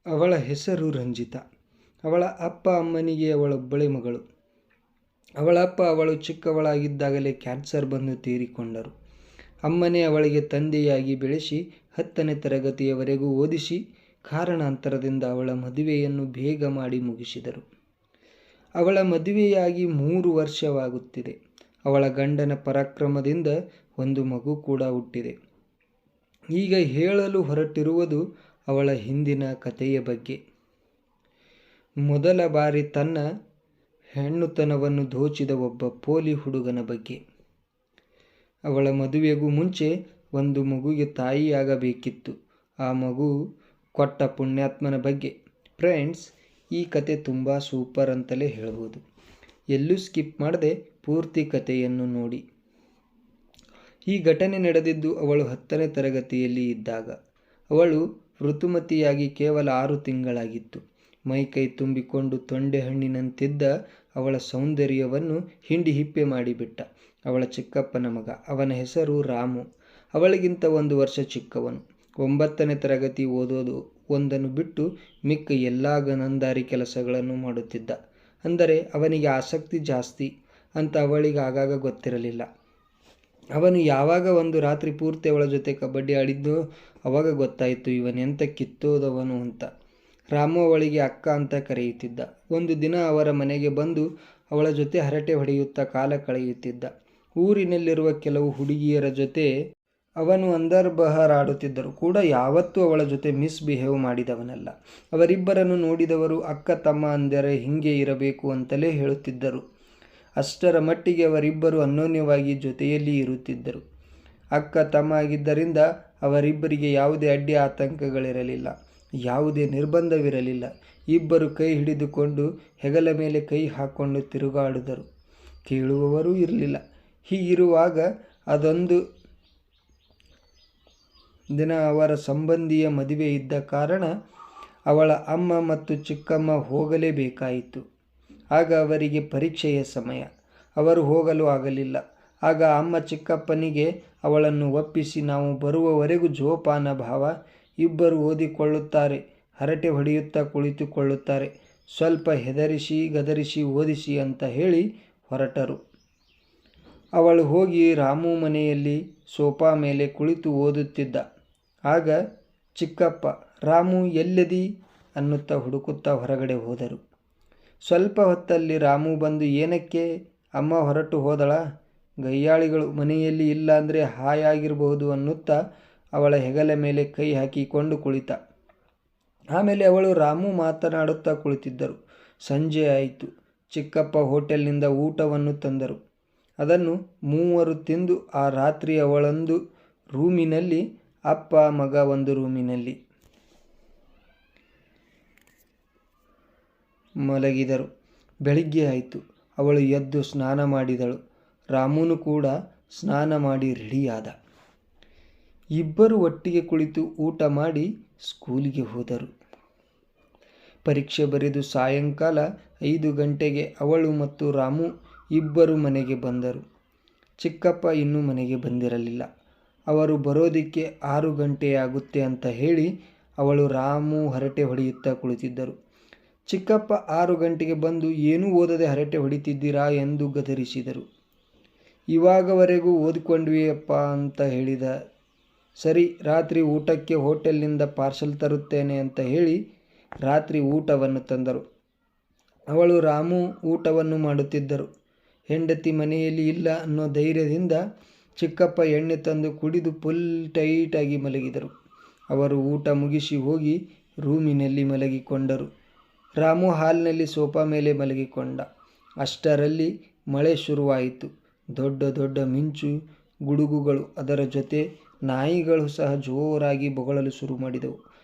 ಅವಳ ಹೆಸರು ರಂಜಿತಾ. ಅವಳ ಅಪ್ಪ ಅಮ್ಮನಿಗೆ ಅವಳೊಬ್ಬಳೇ ಮಗಳು. ಅವಳ ಅಪ್ಪ ಅವಳು ಚಿಕ್ಕವಳಾಗಿದ್ದಾಗಲೇ ಕ್ಯಾನ್ಸರ್ ಬಂದು ತೀರಿಕೊಂಡರು. ಅಮ್ಮನೇ ಅವಳಿಗೆ ತಂದೆಯಾಗಿ ಬೆಳೆಸಿ 10ನೇ ತರಗತಿಯವರೆಗೂ ಓದಿಸಿ ಕಾರಣಾಂತರದಿಂದ ಅವಳ ಮದುವೆಯನ್ನು ಬೇಗ ಮಾಡಿ ಮುಗಿಸಿದರು. ಅವಳ ಮದುವೆಯಾಗಿ 3 ವರ್ಷವಾಗುತ್ತಿದೆ. ಅವಳ ಗಂಡನ ಪರಾಕ್ರಮದಿಂದ ಒಂದು ಮಗು ಕೂಡ ಹುಟ್ಟಿದೆ. ಈಗ ಹೇಳಲು ಹೊರಟಿರುವುದು ಅವಳ ಹಿಂದಿನ ಕಥೆಯ ಬಗ್ಗೆ. ಮೊದಲ ಬಾರಿ ತನ್ನ ಹೆಣ್ಣುತನವನ್ನು ದೋಚಿದ ಒಬ್ಬ ಪೋಲಿ ಹುಡುಗನ ಬಗ್ಗೆ. ಅವಳ ಮದುವೆಗೂ ಮುಂಚೆ ಒಂದು ಮಗುವಿಗೆ ತಾಯಿಯಾಗಬೇಕಿತ್ತು. ಆ ಮಗು ಕೊಟ್ಟ ಪುಣ್ಯಾತ್ಮನ ಬಗ್ಗೆ. ಫ್ರೆಂಡ್ಸ್, ಈ ಕತೆ ತುಂಬ ಸೂಪರ್ ಅಂತಲೇ ಹೇಳ್ಬೋದು. ಎಲ್ಲೂ ಸ್ಕಿಪ್ ಮಾಡದೆ ಪೂರ್ತಿ ಕಥೆಯನ್ನು ನೋಡಿ. ಈ ಘಟನೆ ನಡೆದಿದ್ದು ಅವಳು 10ನೇ ತರಗತಿಯಲ್ಲಿ ಇದ್ದಾಗ. ಅವಳು ಋತುಮತಿಯಾಗಿ ಕೇವಲ 6 ತಿಂಗಳಾಗಿತ್ತು. ಮೈಕೈ ತುಂಬಿಕೊಂಡು ತೊಂಡೆಹಣ್ಣಿನಂತಿದ್ದ ಅವಳ ಸೌಂದರ್ಯವನ್ನು ಹಿಂಡಿ ಹಿಪ್ಪೆ ಮಾಡಿಬಿಟ್ಟ ಅವಳ ಚಿಕ್ಕಪ್ಪನ ಮಗ. ಅವನ ಹೆಸರು ರಾಮು. ಅವಳಿಗಿಂತ 1 ವರ್ಷ ಚಿಕ್ಕವನು. 9ನೇ ತರಗತಿ ಓದೋದು ಒಂದನ್ನು ಬಿಟ್ಟು ಮಿಕ್ಕ ಎಲ್ಲ ಗನಂದಾರಿ ಕೆಲಸಗಳನ್ನು ಮಾಡುತ್ತಿದ್ದ. ಅಂದರೆ ಅವನಿಗೆ ಆಸಕ್ತಿ ಜಾಸ್ತಿ ಅಂತ ಅವಳಿಗೆ ಆಗಾಗ ಗೊತ್ತಿರಲಿಲ್ಲ. ಅವನು ಯಾವಾಗ ಒಂದು ರಾತ್ರಿ ಪೂರ್ತಿ ಅವಳ ಜೊತೆ ಕಬಡ್ಡಿ ಆಡಿದ್ದೋ ಅವಾಗ ಗೊತ್ತಾಯಿತು ಇವನೆಂಥ ಕಿತ್ತೋದವನು ಅಂತ. ರಾಮು ಅವಳಿಗೆ ಅಕ್ಕ ಅಂತ ಕರೆಯುತ್ತಿದ್ದ. ಒಂದು ದಿನ ಅವರ ಮನೆಗೆ ಬಂದು ಅವಳ ಜೊತೆ ಹರಟೆ ಹೊಡೆಯುತ್ತಾ ಕಾಲ ಕಳೆಯುತ್ತಿದ್ದ. ಊರಿನಲ್ಲಿರುವ ಕೆಲವು ಹುಡುಗಿಯರ ಜೊತೆ ಅವನು ಅಂದರ್ ಬಹರ್ ಆಡುತ್ತಿದ್ದರು ಕೂಡ ಯಾವತ್ತೂ ಅವಳ ಜೊತೆ ಮಿಸ್ಬಿಹೇವ್ ಮಾಡಿದವನಲ್ಲ. ಅವರಿಬ್ಬರನ್ನು ನೋಡಿದವರು ಅಕ್ಕ ತಮ್ಮ ಅಂದರೆ ಹಿಂಗೆ ಇರಬೇಕು ಅಂತಲೇ ಹೇಳುತ್ತಿದ್ದರು. ಅಷ್ಟರ ಮಟ್ಟಿಗೆ ಅವರಿಬ್ಬರು ಅನ್ಯೋನ್ಯವಾಗಿ ಜೊತೆಯಲ್ಲಿ ಇರುತ್ತಿದ್ದರು. ಅಕ್ಕ ತಮ್ಮ ಆಗಿದ್ದರಿಂದ ಅವರಿಬ್ಬರಿಗೆ ಯಾವುದೇ ಅಡ್ಡಿ ಆತಂಕಗಳಿರಲಿಲ್ಲ, ಯಾವುದೇ ನಿರ್ಬಂಧವಿರಲಿಲ್ಲ. ಇಬ್ಬರು ಕೈ ಹಿಡಿದುಕೊಂಡು ಹೆಗಲ ಮೇಲೆ ಕೈ ಹಾಕ್ಕೊಂಡು ತಿರುಗಾಡಿದರು. ಕೇಳುವವರೂ ಇರಲಿಲ್ಲ. ಹೀಗಿರುವಾಗ ಅದೊಂದು ದಿನ ಅವರ ಸಂಬಂಧಿಯ ಮದುವೆ ಇದ್ದ ಕಾರಣ ಅವಳ ಅಮ್ಮ ಮತ್ತು ಚಿಕ್ಕಮ್ಮ ಹೋಗಲೇಬೇಕಾಯಿತು. ಆಗ ಅವರಿಗೆ ಪರೀಕ್ಷೆಯ ಸಮಯ. ಅವರು ಹೋಗಲು ಆಗಲಿಲ್ಲ. ಆಗ ಅಮ್ಮ ಚಿಕ್ಕಪ್ಪನಿಗೆ ಅವಳನ್ನು ಒಪ್ಪಿಸಿ ನಾವು ಬರುವವರೆಗೂ ಜೋಪಾನ ಭಾವ. ಇಬ್ಬರು ಓದಿಕೊಳ್ಳುತ್ತಾರೆ, ಹರಟೆ ಹೊಡೆಯುತ್ತಾ ಕುಳಿತುಕೊಳ್ಳುತ್ತಾರೆ. ಸ್ವಲ್ಪ ಹೆದರಿಸಿ ಗದರಿಸಿ ಓದಿಸಿ ಅಂತ ಹೇಳಿ ಹೊರಟರು. ಅವಳು ಹೋಗಿ ರಾಮು ಮನೆಯಲ್ಲಿ ಸೋಫಾ ಮೇಲೆ ಕುಳಿತು ಓದುತ್ತಿದ್ದ. ಆಗ ಚಿಕ್ಕಪ್ಪ ರಾಮು ಎಲ್ಲೆದಿ ಅನ್ನುತ್ತಾ ಹುಡುಕುತ್ತಾ ಹೊರಗಡೆ ಹೋದರು. ಸ್ವಲ್ಪ ಹೊತ್ತಲ್ಲಿ ರಾಮು ಬಂದು ಏನಕ್ಕೆ ಅಮ್ಮ ಹೊರಟು ಹೋದಳ, ಗಯ್ಯಾಳಿಗಳು ಮನೆಯಲ್ಲಿ ಇಲ್ಲ ಅಂದರೆ ಹಾಯಾಗಿರಬಹುದು ಅನ್ನುತ್ತಾ ಅವಳ ಹೆಗಲ ಮೇಲೆ ಕೈ ಹಾಕಿಕೊಂಡು ಕುಳಿತ. ಆಮೇಲೆ ಅವಳು ರಾಮು ಮಾತನಾಡುತ್ತಾ ಕುಳಿತಿದ್ದರು. ಸಂಜೆ ಆಯಿತು. ಚಿಕ್ಕಪ್ಪ ಹೋಟೆಲ್ನಿಂದ ಊಟವನ್ನು ತಂದರು. ಅದನ್ನು ಮೂವರು ತಿಂದು ಆ ರಾತ್ರಿ ಅವಳೊಂದು ರೂಮಿನಲ್ಲಿ, ಅಪ್ಪ ಮಗ ಒಂದು ರೂಮಿನಲ್ಲಿ ಮಲಗಿದರು. ಬೆಳಿಗ್ಗೆ ಆಯಿತು. ಅವಳು ಎದ್ದು ಸ್ನಾನ ಮಾಡಿದಳು. ರಾಮುನು ಕೂಡ ಸ್ನಾನ ಮಾಡಿ ರೆಡಿಯಾದ. ಇಬ್ಬರು ಒಟ್ಟಿಗೆ ಕುಳಿತು ಊಟ ಮಾಡಿ ಸ್ಕೂಲಿಗೆ ಹೋದರು. ಪರೀಕ್ಷೆ ಬರೆದು ಸಾಯಂಕಾಲ 5 ಗಂಟೆಗೆ ಅವಳು ಮತ್ತು ರಾಮು ಇಬ್ಬರು ಮನೆಗೆ ಬಂದರು. ಚಿಕ್ಕಪ್ಪ ಇನ್ನೂ ಮನೆಗೆ ಬಂದಿರಲಿಲ್ಲ. ಅವರು ಬರೋದಕ್ಕೆ 6 ಗಂಟೆಯಾಗುತ್ತೆ ಅಂತ ಹೇಳಿ ಅವಳು ರಾಮು ಹರಟೆ ಹೊಡೆಯುತ್ತಾ ಕುಳಿತಿದ್ದರು. ಚಿಕ್ಕಪ್ಪ 6 ಗಂಟೆಗೆ ಬಂದು ಏನೂ ಓದದೆ ಹರಟೆ ಹೊಡಿತಿದ್ದೀರಾ ಎಂದು ಗದರಿಸಿದರು. ಇವಾಗವರೆಗೂ ಓದಿಕೊಂಡ್ವಿ ಅಪ್ಪ ಅಂತ ಹೇಳಿದ. ಸರಿ, ರಾತ್ರಿ ಊಟಕ್ಕೆ ಹೋಟೆಲ್ನಿಂದ ಪಾರ್ಸಲ್ ತರುತ್ತೇನೆ ಅಂತ ಹೇಳಿ ರಾತ್ರಿ ಊಟವನ್ನು ತಂದರು. ಅವಳು ರಾಮು ಊಟವನ್ನು ಮಾಡುತ್ತಿದ್ದರು. ಹೆಂಡತಿ ಮನೆಯಲ್ಲಿ ಇಲ್ಲ ಅನ್ನೋ ಧೈರ್ಯದಿಂದ ಚಿಕ್ಕಪ್ಪ ಎಣ್ಣೆ ತಂದು ಕುಡಿದು ಫುಲ್ ಟೈಟಾಗಿ ಮಲಗಿದರು. ಅವರು ಊಟ ಮುಗಿಸಿ ಹೋಗಿ ರೂಮಿನಲ್ಲಿ ಮಲಗಿಕೊಂಡರು. ರಾಮು ಹಾಲ್ನಲ್ಲಿ ಸೋಫಾ ಮೇಲೆ ಮಲಗಿಕೊಂಡ. ಅಷ್ಟರಲ್ಲಿ ಮಳೆ ಶುರುವಾಯಿತು. ದೊಡ್ಡ ದೊಡ್ಡ ಮಿಂಚು ಗುಡುಗುಗಳು, ಅದರ ಜೊತೆ ನಾಯಿಗಳು ಸಹ ಜೋರಾಗಿ ಬೊಗಳಲು ಶುರು ಮಾಡಿದವು.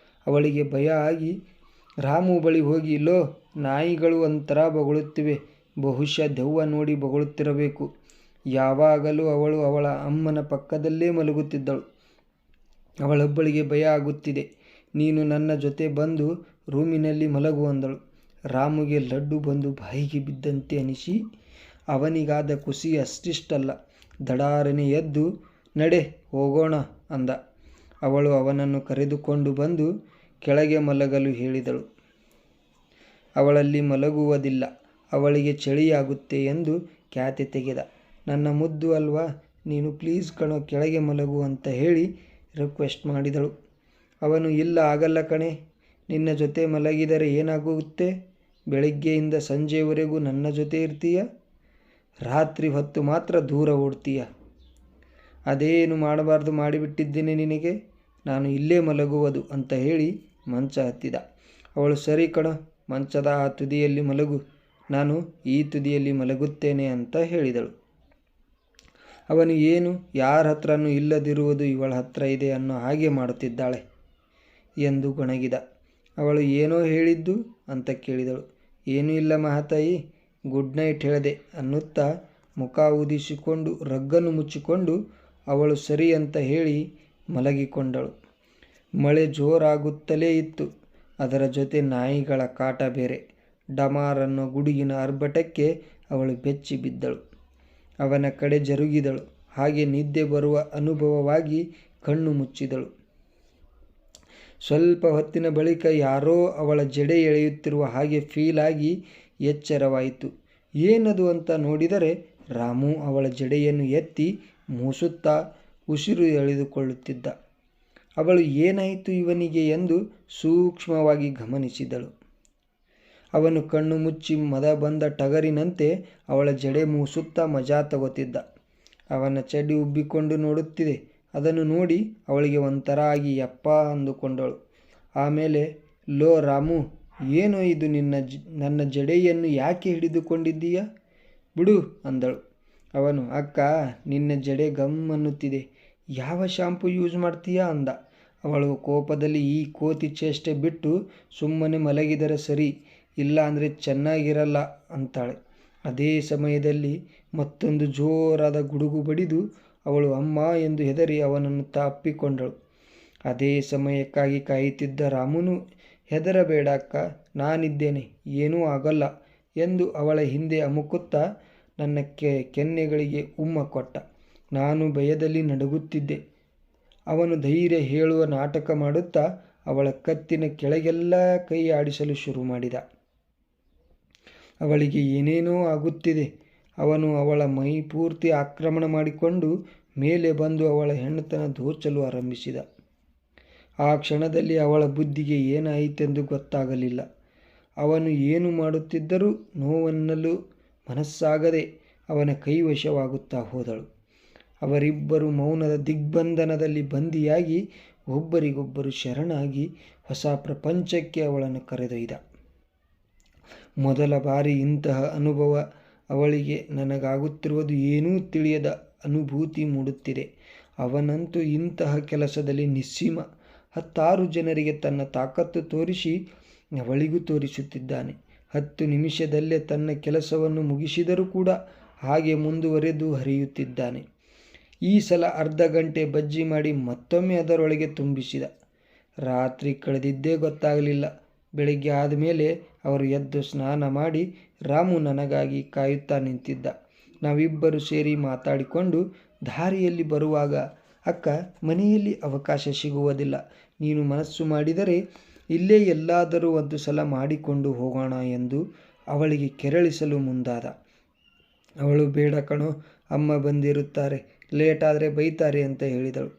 ಅವಳಿಗೆ ಭಯ ಆಗಿ ರಾಮು ಬಳಿ ಹೋಗಿ, ಲೋ, ನಾಯಿಗಳು ಒಂಥರ ಬೊಗಳುತ್ತಿವೆ, ಬಹುಶಃ ದೆವ್ವ ನೋಡಿ ಬೊಗಳುತ್ತಿರಬೇಕು. ಯಾವಾಗಲೂ ಅವಳು ಅವಳ ಅಮ್ಮನ ಪಕ್ಕದಲ್ಲೇ ಮಲಗುತ್ತಿದ್ದಳು. ಅವಳೊಬ್ಬಳಿಗೆ ಭಯ ಆಗುತ್ತಿದೆ. ನೀನು ನನ್ನ ಜೊತೆ ಬಂದು ರೂಮಿನಲ್ಲಿ ಮಲಗು ಅಂದಳು. ರಾಮುಗೆ ಲಡ್ಡು ಬಂದು ಬಾಯಿಗೆ ಬಿದ್ದಂತೆ ಅನಿಸಿ ಅವನಿಗಾದ ಖುಷಿ ಅಷ್ಟಿಷ್ಟಲ್ಲ. ದಡಾರನೆ ಎದ್ದು ನಡೆ ಹೋಗೋಣ ಅಂದ. ಅವಳು ಅವನನ್ನು ಕರೆದುಕೊಂಡು ಬಂದು ಕೆಳಗೆ ಮಲಗಲು ಹೇಳಿದಳು. ಅವಳಲ್ಲಿ ಮಲಗುವುದಿಲ್ಲ, ಅವಳಿಗೆ ಚಳಿಯಾಗುತ್ತೆ ಎಂದು ಕ್ಯಾತೆ ತೆಗೆದ. ನನ್ನ ಮುದ್ದು ಅಲ್ವಾ, ನೀನು ಪ್ಲೀಸ್ ಕಣೋ ಕೆಳಗೆ ಮಲಗು ಅಂತ ಹೇಳಿ ರಿಕ್ವೆಸ್ಟ್ ಮಾಡಿದಳು. ಅವನು ಇಲ್ಲ ಆಗಲ್ಲ ಕಣೆ, ನಿನ್ನ ಜೊತೆ ಮಲಗಿದರೆ ಏನಾಗುತ್ತೆ, ಬೆಳಿಗ್ಗೆಯಿಂದ ಸಂಜೆವರೆಗೂ ನನ್ನ ಜೊತೆ ಇರ್ತೀಯ, ರಾತ್ರಿ ಹೊತ್ತು ಮಾತ್ರ ದೂರ ಓಡ್ತೀಯ. ಅದೇನು ಮಾಡಬಾರ್ದು ಮಾಡಿಬಿಟ್ಟಿದ್ದೇನೆ ನಿನಗೆ, ನಾನು ಇಲ್ಲೇ ಮಲಗುವುದು ಅಂತ ಹೇಳಿ ಮಂಚ ಹತ್ತಿದ. ಅವಳು ಸರಿ ಕಣೋ, ಮಂಚದ ಆ ತುದಿಯಲ್ಲಿ ಮಲಗು, ನಾನು ಈ ತುದಿಯಲ್ಲಿ ಮಲಗುತ್ತೇನೆ ಅಂತ ಹೇಳಿದಳು. ಅವನು ಏನು ಯಾರ ಹತ್ರನೂ ಇಲ್ಲದಿರುವುದು ಇವಳ ಹತ್ರ ಇದೆ ಅನ್ನೋ ಹಾಗೆ ಮಾಡುತ್ತಿದ್ದಾಳೆ ಎಂದು ಗೊಣಗಿದ. ಅವಳು ಏನೋ ಹೇಳಿದ್ದು ಅಂತ ಕೇಳಿದಳು. ಏನೂ ಇಲ್ಲ ಮಹಾತಾಯಿ, ಗುಡ್ ನೈಟ್ ಹೇಳಿದೆ ಅನ್ನುತ್ತಾ ಮುಖ ಊದಿಸಿಕೊಂಡು ರಗ್ಗನ್ನು ಮುಚ್ಚಿಕೊಂಡು ಅವಳು ಸರಿ ಅಂತ ಹೇಳಿ ಮಲಗಿಕೊಂಡಳು. ಮಳೆ ಜೋರಾಗುತ್ತಲೇ ಇತ್ತು, ಅದರ ಜೊತೆ ನಾಯಿಗಳ ಕಾಟ ಬೇರೆ. ಡಮಾರ್ ಅನ್ನೋ ಗುಡುಗಿನ ಅರ್ಭಟಕ್ಕೆ ಅವಳು ಬೆಚ್ಚಿ ಬಿದ್ದಳು. ಅವನ ಕಡೆ ಜರುಗಿದಳು. ಹಾಗೆ ನಿದ್ದೆ ಬರುವ ಅನುಭವವಾಗಿ ಕಣ್ಣು ಮುಚ್ಚಿದಳು. ಸ್ವಲ್ಪ ಹೊತ್ತಿನ ಬಳಿಕ ಯಾರೋ ಅವಳ ಜಡೆ ಎಳೆಯುತ್ತಿರುವ ಹಾಗೆ ಫೀಲ್ ಆಗಿ ಎಚ್ಚರವಾಯಿತು. ಏನದು ಅಂತ ನೋಡಿದರೆ ರಾಮು ಅವಳ ಜಡೆಯನ್ನು ಎತ್ತಿ ಮೂಸುತ್ತಾ ಉಸಿರು ಎಳೆದುಕೊಳ್ಳುತ್ತಿದ್ದ. ಅವಳು ಏನಾಯಿತು ಇವನಿಗೆ ಎಂದು ಸೂಕ್ಷ್ಮವಾಗಿ ಗಮನಿಸಿದಳು. ಅವನು ಕಣ್ಣು ಮುಚ್ಚಿ ಮದ ಬಂದ ಟಗರಿನಂತೆ ಅವಳ ಜಡೆ ಮೂಸುತ್ತಾ ಮಜಾ ತಗೋತಿದ್ದ. ಅವನ ಚಡ್ಡಿ ಉಬ್ಬಿಕೊಂಡು ನೋಡುತ್ತಿದೆ. ಅದನ್ನು ನೋಡಿ ಅವಳಿಗೆ ಒಂಥರ ಆಗಿ ಯಪ್ಪ ಅಂದುಕೊಂಡಳು. ಆಮೇಲೆ ಲೋ ರಾಮು, ಏನೋ ಇದು, ನನ್ನ ಜಡೆಯನ್ನು ಯಾಕೆ ಹಿಡಿದುಕೊಂಡಿದ್ದೀಯ, ಬಿಡು ಅಂದಳು. ಅವನು ಅಕ್ಕ, ನಿನ್ನ ಜಡೆ ಗಮ್ ಅನ್ನುತ್ತಿದೆ, ಯಾವ ಶಾಂಪು ಯೂಸ್ ಮಾಡ್ತೀಯಾ ಅಂದ. ಅವಳು ಕೋಪದಲ್ಲಿ ಈ ಕೋತಿ ಚೇಷ್ಟೆ ಬಿಟ್ಟು ಸುಮ್ಮನೆ ಮಲಗಿದರೆ ಸರಿ, ಇಲ್ಲ ಅಂದರೆ ಚೆನ್ನಾಗಿರಲ್ಲ ಅಂತಾಳೆ. ಅದೇ ಸಮಯದಲ್ಲಿ ಮತ್ತೊಂದು ಜೋರಾದ ಗುಡುಗು ಬಡಿದು ಅವಳು ಅಮ್ಮ ಎಂದು ಹೆದರಿ ಅವನನ್ನು ತಪ್ಪಿಕೊಂಡಳು. ಅದೇ ಸಮಯಕ್ಕಾಗಿ ಕಾಯುತ್ತಿದ್ದ ರಾಮುನು ಹೆದರಬೇಡ ಅಕ್ಕ, ನಾನಿದ್ದೇನೆ, ಏನೂ ಆಗಲ್ಲ ಎಂದು ಅವಳ ಹಿಂದೆ ಅಮುಕುತ್ತಾ ನನ್ನ ಕೆನ್ನೆಗಳಿಗೆ ಉಮ್ಮ ಕೊಟ್ಟ. ನಾನು ಭಯದಲ್ಲಿ ನಡುಗುತ್ತಿದ್ದೆ. ಅವನು ಧೈರ್ಯ ಹೇಳುವ ನಾಟಕ ಮಾಡುತ್ತಾ ಅವಳ ಕತ್ತಿನ ಕೆಳಗೆಲ್ಲ ಕೈ ಆಡಿಸಲು ಶುರು ಮಾಡಿದ. ಅವಳಿಗೆ ಏನೇನೋ ಆಗುತ್ತಿದೆ. ಅವನು ಅವಳ ಮೈ ಪೂರ್ತಿ ಆಕ್ರಮಣ ಮಾಡಿಕೊಂಡು ಮೇಲೆ ಬಂದು ಅವಳ ಹೆಣ್ಣುತನ ದೋಚಲು ಆರಂಭಿಸಿದ. ಆ ಕ್ಷಣದಲ್ಲಿ ಅವಳ ಬುದ್ಧಿಗೆ ಏನಾಯಿತೆಂದು ಗೊತ್ತಾಗಲಿಲ್ಲ. ಅವನು ಏನು ಮಾಡುತ್ತಿದ್ದರೂ ನೋವನ್ನಲು ಮನಸ್ಸಾಗದೆ ಅವನ ಕೈವಶವಾಗುತ್ತಾ ಹೋದಳು. ಅವರಿಬ್ಬರು ಮೌನದ ದಿಗ್ಬಂಧನದಲ್ಲಿ ಬಂದಿಯಾಗಿ ಒಬ್ಬರಿಗೊಬ್ಬರು ಶರಣಾಗಿ ಹೊಸ ಪ್ರಪಂಚಕ್ಕೆ ಅವಳನ್ನು ಕರೆದೊಯ್ದ. ಮೊದಲ ಬಾರಿ ಇಂತಹ ಅನುಭವ ಅವಳಿಗೆ. ನನಗಾಗುತ್ತಿರುವುದು ಏನೂ ತಿಳಿಯದ ಅನುಭೂತಿ ಮೂಡುತ್ತಿದೆ. ಅವನಂತೂ ಇಂತಹ ಕೆಲಸದಲ್ಲಿ ನಿಸ್ಸೀಮ. 10 ಜನರಿಗೆ ತನ್ನ ತಾಕತ್ತು ತೋರಿಸಿ ಅವಳಿಗೂ ತೋರಿಸುತ್ತಿದ್ದಾನೆ. 10 ನಿಮಿಷದಲ್ಲೇ ತನ್ನ ಕೆಲಸವನ್ನು ಮುಗಿಸಿದರೂ ಕೂಡ ಹಾಗೆ ಮುಂದುವರೆದು ಹರಿಯುತ್ತಿದ್ದಾನೆ. ಈ ಸಲ ಅರ್ಧ ಗಂಟೆ ಬಜ್ಜಿ ಮಾಡಿ ಮತ್ತೊಮ್ಮೆ ಅದರೊಳಗೆ ತುಂಬಿಸಿದ. ರಾತ್ರಿ ಕಳೆದಿದ್ದೇ ಗೊತ್ತಾಗಲಿಲ್ಲ. ಬೆಳಿಗ್ಗೆ ಆದಮೇಲೆ ಅವರು ಎದ್ದು ಸ್ನಾನ ಮಾಡಿ ರಾಮು ನನಗಾಗಿ ಕಾಯುತ್ತಾ ನಿಂತಿದ್ದ. ನಾವಿಬ್ಬರು ಸೇರಿ ಮಾತಾಡಿಕೊಂಡು ದಾರಿಯಲ್ಲಿ ಬರುವಾಗ, ಅಕ್ಕ, ಮನೆಯಲ್ಲಿ ಅವಕಾಶ ಸಿಗುವುದಿಲ್ಲ, ನೀನು ಮನಸ್ಸು ಮಾಡಿದರೆ ಇಲ್ಲೇ ಎಲ್ಲಾದರೂ ಒಂದು ಸಲ ಮಾಡಿಕೊಂಡು ಹೋಗೋಣ ಎಂದು ಅವಳಿಗೆ ಕೆರಳಿಸಲು ಮುಂದಾದ. ಅವಳು ಬೇಡ ಕಣೋ, ಅಮ್ಮ ಬಂದಿರುತ್ತಾರೆ, ಲೇಟಾದರೆ ಬೈತಾರೆ ಅಂತ ಹೇಳಿದಳು.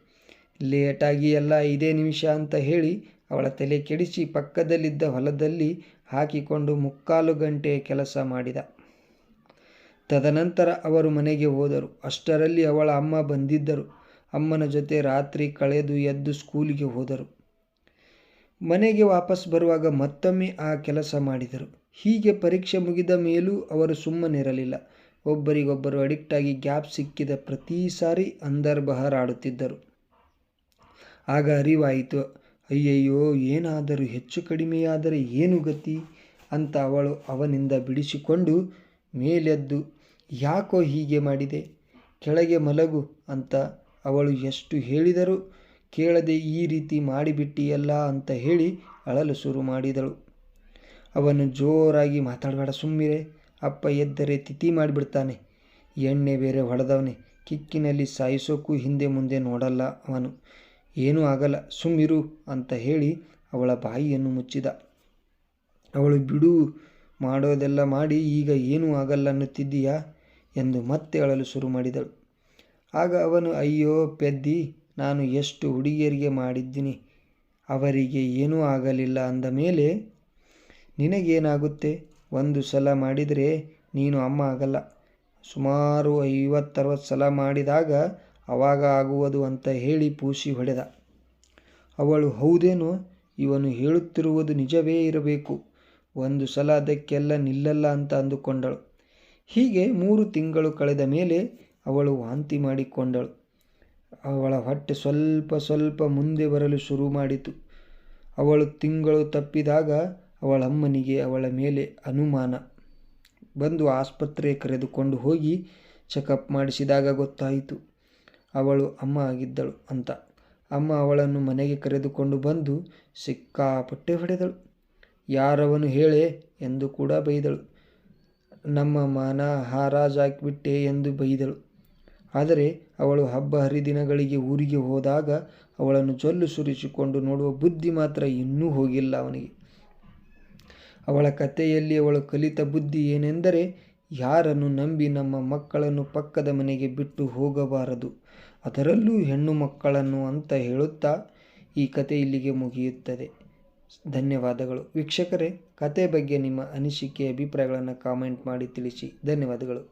ಲೇಟಾಗಿ ಎಲ್ಲ 5 ನಿಮಿಷ ಅಂತ ಹೇಳಿ ಅವಳ ತಲೆ ಕೆಡಿಸಿ ಪಕ್ಕದಲ್ಲಿದ್ದ ಹೊಲದಲ್ಲಿ ಹಾಕಿಕೊಂಡು 3/4 ಗಂಟೆಯ ಕೆಲಸ ಮಾಡಿದ. ತದನಂತರ ಅವರು ಮನೆಗೆ ಹೋದರು. ಅಷ್ಟರಲ್ಲಿ ಅವಳ ಅಮ್ಮ ಬಂದಿದ್ದರು. ಅಮ್ಮನ ಜೊತೆ ರಾತ್ರಿ ಕಳೆದು ಎದ್ದು ಸ್ಕೂಲಿಗೆ ಹೋದರು. ಮನೆಗೆ ವಾಪಸ್ ಬರುವಾಗ ಮತ್ತೊಮ್ಮೆ ಆ ಕೆಲಸ ಮಾಡಿದರು. ಹೀಗೆ ಪರೀಕ್ಷೆ ಮುಗಿದ ಮೇಲೂ ಅವರು ಸುಮ್ಮನಿರಲಿಲ್ಲ. ಒಬ್ಬರಿಗೊಬ್ಬರು ಅಡಿಕ್ಟಾಗಿ ಗ್ಯಾಪ್ ಸಿಕ್ಕಿದ ಪ್ರತಿ ಸಾರಿ ಅಂದರ್ ಬಹರ್ ಆಡುತ್ತಿದ್ದರು. ಆಗ ಅರಿವಾಯಿತು, ಅಯ್ಯಯ್ಯೋ, ಏನಾದರೂ ಹೆಚ್ಚು ಕಡಿಮೆಯಾದರೆ ಏನು ಗತಿ ಅಂತ. ಅವಳು ಅವನಿಂದ ಬಿಡಿಸಿಕೊಂಡು ಮೇಲೆದ್ದು, ಯಾಕೋ ಹೀಗೆ ಮಾಡಿದೆ, ಕೆಳಗೆ ಮಲಗು ಅಂತ ಅವಳು ಎಷ್ಟು ಹೇಳಿದರೂ ಕೇಳದೆ ಈ ರೀತಿ ಮಾಡಿಬಿಟ್ಟಿಯಲ್ಲ ಅಂತ ಹೇಳಿ ಅಳಲು ಶುರು ಮಾಡಿದಳು. ಅವನು ಜೋರಾಗಿ, ಮಾತಾಡಬೇಡ ಸುಮ್ಮಿರೆ, ಅಪ್ಪ ಎದ್ದರೆ ತಿಥಿ ಮಾಡಿಬಿಡ್ತಾನೆ, ಎಣ್ಣೆ ಬೇರೆ ಹೊಡೆದವನೇ, ಕಿಕ್ಕಿನಲ್ಲಿ ಸಾಯಿಸೋಕ್ಕೂ ಹಿಂದೆ ಮುಂದೆ ನೋಡಲ್ಲ ಅವನು, ಏನೂ ಆಗಲ್ಲ ಸುಮ್ಮಿರು ಅಂತ ಹೇಳಿ ಅವಳ ಬಾಯಿಯನ್ನು ಮುಚ್ಚಿದ. ಅವಳು ಬಿಡು, ಮಾಡೋದೆಲ್ಲ ಮಾಡಿ ಈಗ ಏನೂ ಆಗಲ್ಲ ಅನ್ನುತ್ತಿದ್ದೀಯಾ ಎಂದು ಮತ್ತೆ ಅಳಲು ಶುರು ಮಾಡಿದಳು. ಆಗ ಅವನು, ಅಯ್ಯೋ ಪೆದ್ದಿ, ನಾನು ಎಷ್ಟು ಹುಡುಗಿಯರಿಗೆ ಮಾಡಿದ್ದೀನಿ, ಅವರಿಗೆ ಏನೂ ಆಗಲಿಲ್ಲ ಅಂದ ಮೇಲೆ ನಿನಗೇನಾಗುತ್ತೆ? ಒಂದು ಸಲ ಮಾಡಿದರೆ ನೀನು ಅಮ್ಮ ಆಗಲ್ಲ, ಸುಮಾರು 50-60 ಸಲ ಮಾಡಿದಾಗ ಆವಾಗ ಆಗುವುದು ಅಂತ ಹೇಳಿ ಪೂಸಿ ಹೊಡೆದ. ಅವಳು, ಹೌದೇನೋ, ಇವನು ಹೇಳುತ್ತಿರುವುದು ನಿಜವೇ ಇರಬೇಕು, ಒಂದು ಸಲ ಅದಕ್ಕೆಲ್ಲ ನಿಲ್ಲಲ್ಲ ಅಂತ ಅಂದುಕೊಂಡಳು. ಹೀಗೆ 3 ತಿಂಗಳು ಕಳೆದ ಮೇಲೆ ಅವಳು ವಾಂತಿ ಮಾಡಿಕೊಂಡಳು. ಅವಳ ಹೊಟ್ಟೆ ಸ್ವಲ್ಪ ಸ್ವಲ್ಪ ಮುಂದೆ ಬರಲು ಶುರು ಮಾಡಿತು. ಅವಳು ತಿಂಗಳು ತಪ್ಪಿದಾಗ ಅವಳಮ್ಮನಿಗೆ ಅವಳ ಮೇಲೆ ಅನುಮಾನ ಬಂದು ಆಸ್ಪತ್ರೆಗೆ ಕರೆದುಕೊಂಡು ಹೋಗಿ ಚೆಕಪ್ ಮಾಡಿಸಿದಾಗ ಗೊತ್ತಾಯಿತು ಅವಳು ಅಮ್ಮ ಆಗಿದ್ದಳು ಅಂತ. ಅಮ್ಮ ಅವಳನ್ನು ಮನೆಗೆ ಕರೆದುಕೊಂಡು ಬಂದು ಸಿಕ್ಕಾಪಟ್ಟೆ ಹೊಡೆದಳು. ಯಾರವನು ಹೇಳೆ ಎಂದು ಕೂಡ ಬೈದಳು. ನಮ್ಮ ಮಾನ ಹಾರಾಜಾಕಿಬಿಟ್ಟೆ ಎಂದು ಬೈದಳು. ಆದರೆ ಅವಳು ಹಬ್ಬ ಹರಿದಿನಗಳಿಗೆ ಊರಿಗೆ ಹೋದಾಗ ಅವಳನ್ನು ಜೊಲ್ಲು ಸುರಿಸಿಕೊಂಡು ನೋಡುವ ಬುದ್ಧಿ ಮಾತ್ರ ಇನ್ನೂ ಹೋಗಿಲ್ಲ ಅವನಿಗೆ. ಅವಳ ಕಥೆಯಲ್ಲಿ ಅವಳು ಕಲಿತ ಬುದ್ಧಿ ಏನೆಂದರೆ, ಯಾರನ್ನು ನಂಬಿ ನಮ್ಮ ಮಕ್ಕಳನ್ನು ಪಕ್ಕದ ಮನೆಗೆ ಬಿಟ್ಟು ಹೋಗಬಾರದು, ಅದರಲ್ಲೂ ಹೆಣ್ಣು ಮಕ್ಕಳನ್ನು ಅಂತ ಹೇಳುತ್ತಾ ಈ ಕತೆ ಇಲ್ಲಿಗೆ ಮುಗಿಯುತ್ತದೆ. ಧನ್ಯವಾದಗಳು ವೀಕ್ಷಕರೇ. ಕತೆ ಬಗ್ಗೆ ನಿಮ್ಮ ಅನಿಸಿಕೆ ಅಭಿಪ್ರಾಯಗಳನ್ನು ಕಾಮೆಂಟ್ ಮಾಡಿ ತಿಳಿಸಿ. ಧನ್ಯವಾದಗಳು.